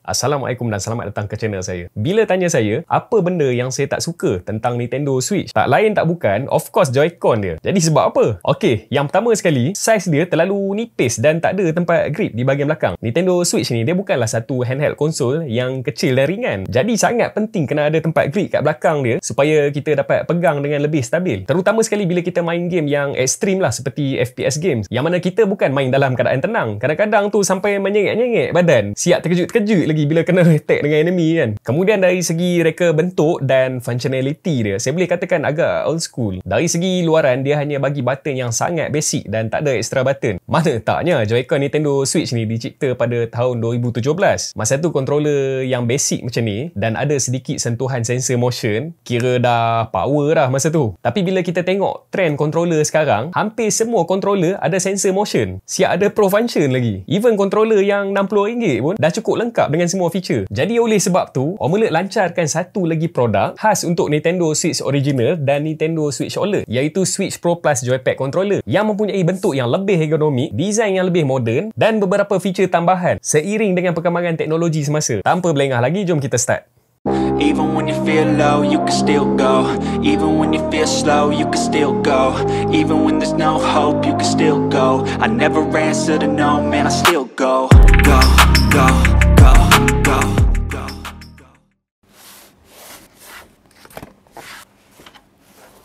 Assalamualaikum dan selamat datang ke channel saya. Bila tanya saya, apa benda yang saya tak suka tentang Nintendo Switch? Tak lain tak bukan, of course Joy-Con dia. Jadi sebab apa? Okey, yang pertama sekali, saiz dia terlalu nipis dan tak ada tempat grip di bahagian belakang. Nintendo Switch ni dia bukanlah satu handheld konsol yang kecil dan ringan. Jadi sangat penting kena ada tempat grip kat belakang dia supaya kita dapat pegang dengan lebih stabil. Terutama sekali bila kita main game yang ekstrim lah seperti FPS games. Yang mana kita bukan main dalam keadaan tenang. Kadang-kadang tu sampai menyengit-nyengit badan. Siap terkejut-terkejut lagi bila kena attack dengan enemy kan. Kemudian dari segi reka bentuk dan functionality dia, saya boleh katakan agak old school. Dari segi luaran, dia hanya bagi button yang sangat basic dan tak ada extra button. Mana taknya Joy-Con Nintendo Switch ni dicipta pada tahun 2017. Masa tu controller yang basic macam ni dan ada sedikit sentuhan sensor motion, kira dah power dah masa tu. Tapi bila kita tengok trend controller sekarang, hampir semua controller ada sensor motion. Siap ada pro function lagi. Even controller yang RM60 pun dah cukup lengkap dengan semua feature. Jadi oleh sebab tu, Omelette lancarkan satu lagi produk khas untuk Nintendo Switch Original dan Nintendo Switch OLED, iaitu Switch Pro Plus Joypad Controller yang mempunyai bentuk yang lebih ergonomik, desain yang lebih moden dan beberapa feature tambahan seiring dengan perkembangan teknologi semasa. Tanpa berlengah lagi, jom kita start. Even when you feel low, you can still go. Even when you feel slow, you can still go. Even when there's no hope, you can still go. I never answer to no, man, I still go. Go, go, go, go, go.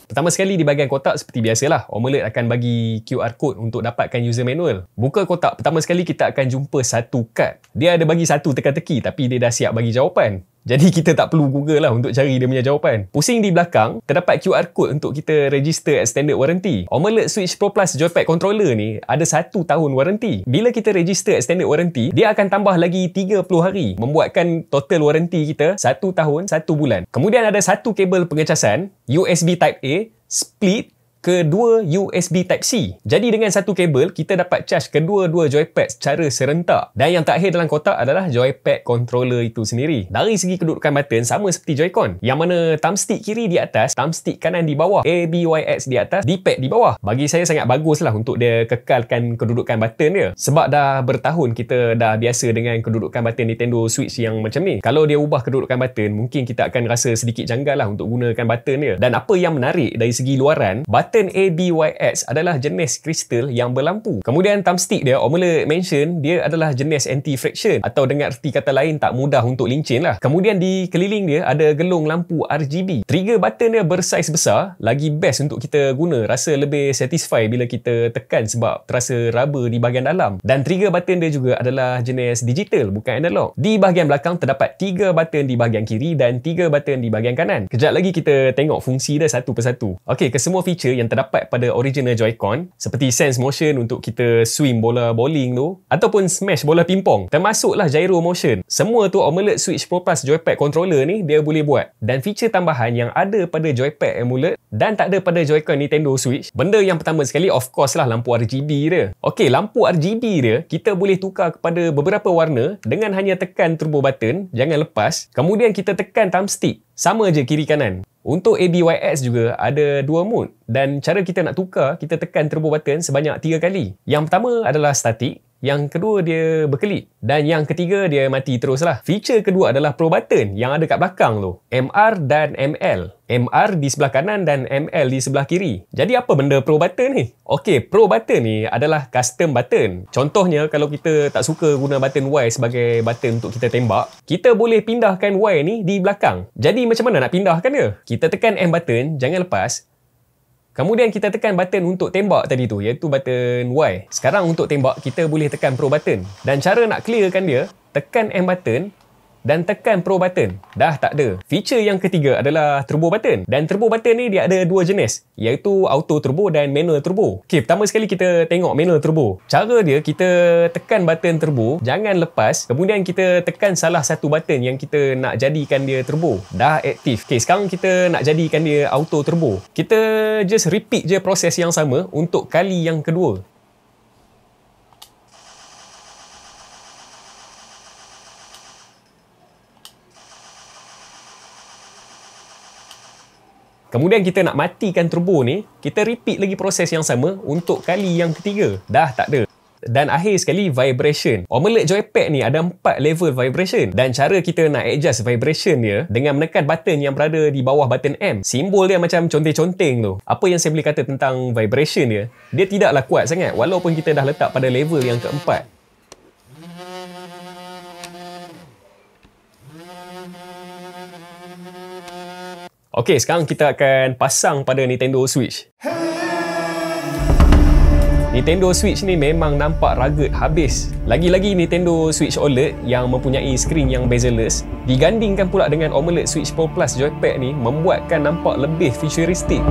Pertama sekali di bahagian kotak seperti biasalah, Omelette akan bagi QR code untuk dapatkan user manual. Buka kotak, pertama sekali kita akan jumpa satu kad. Dia ada bagi satu teka-teki tapi dia dah siap bagi jawapan. Jadi kita tak perlu Google lah untuk cari dia punya jawapan. Pusing di belakang, terdapat QR code untuk kita register extended warranty. Omelette Switch Pro Plus Joypad Controller ni ada 1 tahun warranty. Bila kita register extended warranty, dia akan tambah lagi 30 hari. Membuatkan total warranty kita 1 tahun 1 bulan. Kemudian ada satu kabel pengecasan, USB Type A, split, kedua USB Type-C. Jadi dengan satu kabel, kita dapat charge kedua-dua joypad secara serentak. Dan yang terakhir dalam kotak adalah joypad controller itu sendiri. Dari segi kedudukan button, sama seperti Joy-Con. Yang mana thumbstick kiri di atas, thumbstick kanan di bawah, A, B, Y, X di atas, D-pad di bawah. Bagi saya sangat bagus lah untuk dia kekalkan kedudukan button dia. Sebab dah bertahun kita dah biasa dengan kedudukan button Nintendo Switch yang macam ni. Kalau dia ubah kedudukan button, mungkin kita akan rasa sedikit janggal lah untuk gunakan button dia. Dan apa yang menarik dari segi luaran, button A, B, Y, X adalah jenis kristal yang berlampu. Kemudian thumbstick dia, Omelette mention dia adalah jenis anti-friction atau dengan erti kata lain tak mudah untuk lincin lah. Kemudian di keliling dia ada gelung lampu RGB. Trigger button dia bersaiz besar, lagi best untuk kita guna. Rasa lebih satisfy bila kita tekan sebab terasa raba di bahagian dalam. Dan trigger button dia juga adalah jenis digital, bukan analog. Di bahagian belakang terdapat 3 button di bahagian kiri dan 3 button di bahagian kanan. Kejap lagi kita tengok fungsi dia satu persatu. Okey, kesemua feature yang terdapat pada original Joy-Con seperti sense motion untuk kita swing bola bowling tu ataupun smash bola pingpong, termasuklah gyro motion. Semua tu Omelette Switch Pro Plus Joypad Controller ni dia boleh buat. Dan feature tambahan yang ada pada Joypad AMOLED dan tak ada pada Joy-Con Nintendo Switch, benda yang pertama sekali of course lah lampu RGB dia. Okey, lampu RGB dia kita boleh tukar kepada beberapa warna dengan hanya tekan turbo button, jangan lepas. Kemudian kita tekan thumbstick, sama je kiri kanan. Untuk ABYX juga ada 2 mode dan cara kita nak tukar, kita tekan turbo button sebanyak 3 kali. Yang pertama adalah static, yang kedua dia berkelip dan yang ketiga dia mati terus lah. Feature kedua adalah pro button yang ada kat belakang tu, MR dan ML. MR di sebelah kanan dan ML di sebelah kiri. Jadi apa benda pro button ni? Okey, pro button ni adalah custom button. Contohnya kalau kita tak suka guna button Y sebagai button untuk kita tembak, kita boleh pindahkan Y ni di belakang. Jadi macam mana nak pindahkan dia? Kita tekan M button, jangan lepas. Kemudian kita tekan button untuk tembak tadi tu, iaitu button Y. Sekarang untuk tembak, kita boleh tekan pro button. Dan cara nak clearkan dia, tekan M button dan tekan pro button. Dah tak ada. Feature yang ketiga adalah turbo button. Dan turbo button ni dia ada 2 jenis, iaitu auto turbo dan manual turbo. Okey, pertama sekali kita tengok manual turbo. Cara dia, kita tekan button turbo, jangan lepas. Kemudian kita tekan salah satu button yang kita nak jadikan dia turbo. Dah aktif. Okey, sekarang kita nak jadikan dia auto turbo. Kita just repeat je proses yang sama untuk kali yang kedua. Kemudian kita nak matikan turbo ni, kita repeat lagi proses yang sama untuk kali yang ketiga. Dah tak ada. Dan akhir sekali, vibration. OLED joypad ni ada 4 level vibration. Dan cara kita nak adjust vibration dia dengan menekan button yang berada di bawah button M. Simbol dia macam conteng-conteng tu. Apa yang saya boleh kata tentang vibration dia, dia tidaklah kuat sangat walaupun kita dah letak pada level yang keempat. Okey, sekarang kita akan pasang pada Nintendo Switch. Nintendo Switch ni memang nampak rugged habis. Lagi-lagi Nintendo Switch OLED yang mempunyai skrin yang bezel-less digandingkan pula dengan AMOLED Switch Pro Plus joypad ni membuatkan nampak lebih futuristik.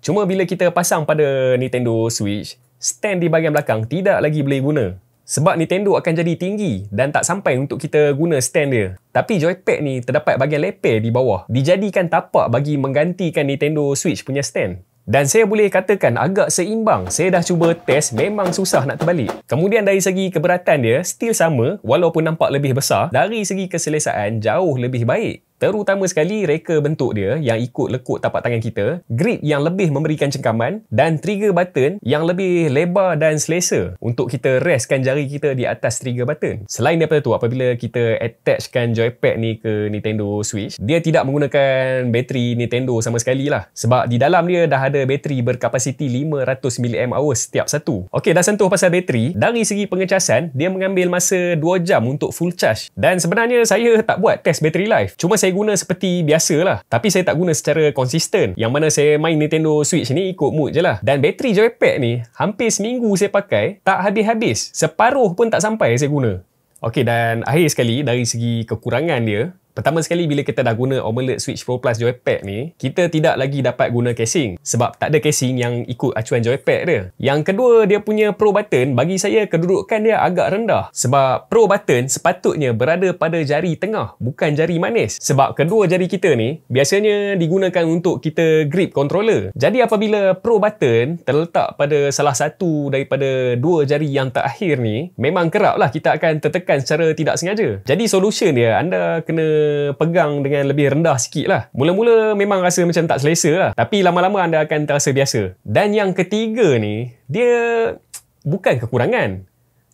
Cuma bila kita pasang pada Nintendo Switch, stand di bahagian belakang tidak lagi boleh guna. Sebab Nintendo akan jadi tinggi dan tak sampai untuk kita guna stand dia. Tapi joypad ni terdapat bahagian leper di bawah. Dijadikan tapak bagi menggantikan Nintendo Switch punya stand. Dan saya boleh katakan agak seimbang. Saya dah cuba test, memang susah nak terbalik. Kemudian dari segi keberatan dia, still sama walaupun nampak lebih besar. Dari segi keselesaan, jauh lebih baik. Terutama sekali reka bentuk dia yang ikut lekuk tapak tangan kita, grip yang lebih memberikan cengkaman dan trigger button yang lebih lebar dan selesa untuk kita restkan jari kita di atas trigger button. Selain daripada tu, apabila kita attachkan joypad ni ke Nintendo Switch, dia tidak menggunakan bateri Nintendo sama sekali lah. Sebab di dalam dia dah ada bateri berkapasiti 500 mAh setiap satu. Okey, dah sentuh pasal bateri. Dari segi pengecasan, dia mengambil masa 2 jam untuk full charge. Dan sebenarnya saya tak buat test bateri live. Cuma saya guna seperti biasa lah. Tapi saya tak guna secara konsisten. Yang mana saya main Nintendo Switch ni ikut mood je lah. Dan bateri joypad ni hampir seminggu saya pakai, tak habis-habis. Separuh pun tak sampai saya guna. Okey, dan akhir sekali dari segi kekurangan dia, pertama sekali bila kita dah guna AMOLED Switch Pro Plus joypad ni, kita tidak lagi dapat guna casing. Sebab tak ada casing yang ikut acuan joypad dia. Yang kedua, dia punya Pro button, bagi saya kedudukan dia agak rendah. Sebab Pro button sepatutnya berada pada jari tengah, bukan jari manis. Sebab kedua jari kita ni biasanya digunakan untuk kita grip controller. Jadi apabila Pro button terletak pada salah satu daripada 2 jari yang terakhir ni, memang kerap lah kita akan tertekan secara tidak sengaja. Jadi solution dia, anda kena pegang dengan lebih rendah sikit lah. Mula-mula memang rasa macam tak selesa lah. Tapi lama-lama anda akan terasa biasa. Dan yang ketiga ni, dia bukan kekurangan.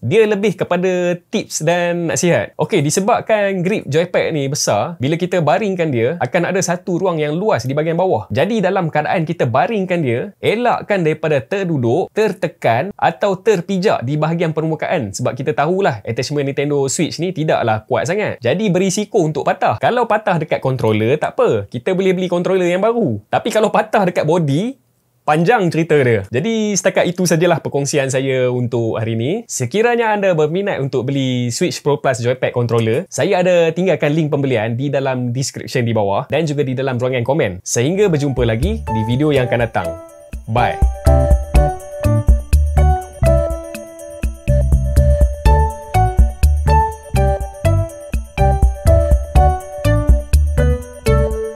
Dia lebih kepada tips dan nasihat. Okey, disebabkan grip joypad ni besar, bila kita baringkan dia, akan ada satu ruang yang luas di bahagian bawah. Jadi dalam keadaan kita baringkan dia, elakkan daripada terduduk, tertekan atau terpijak di bahagian permukaan. Sebab kita tahulah attachment Nintendo Switch ni tidaklah kuat sangat. Jadi berisiko untuk patah. Kalau patah dekat controller, tak apa. Kita boleh beli controller yang baru. Tapi kalau patah dekat body, panjang cerita dia. Jadi setakat itu sajalah perkongsian saya untuk hari ini. Sekiranya anda berminat untuk beli Switch Pro Plus joypad controller, saya ada tinggalkan link pembelian di dalam description di bawah dan juga di dalam ruangan komen. Sehingga berjumpa lagi di video yang akan datang. Bye.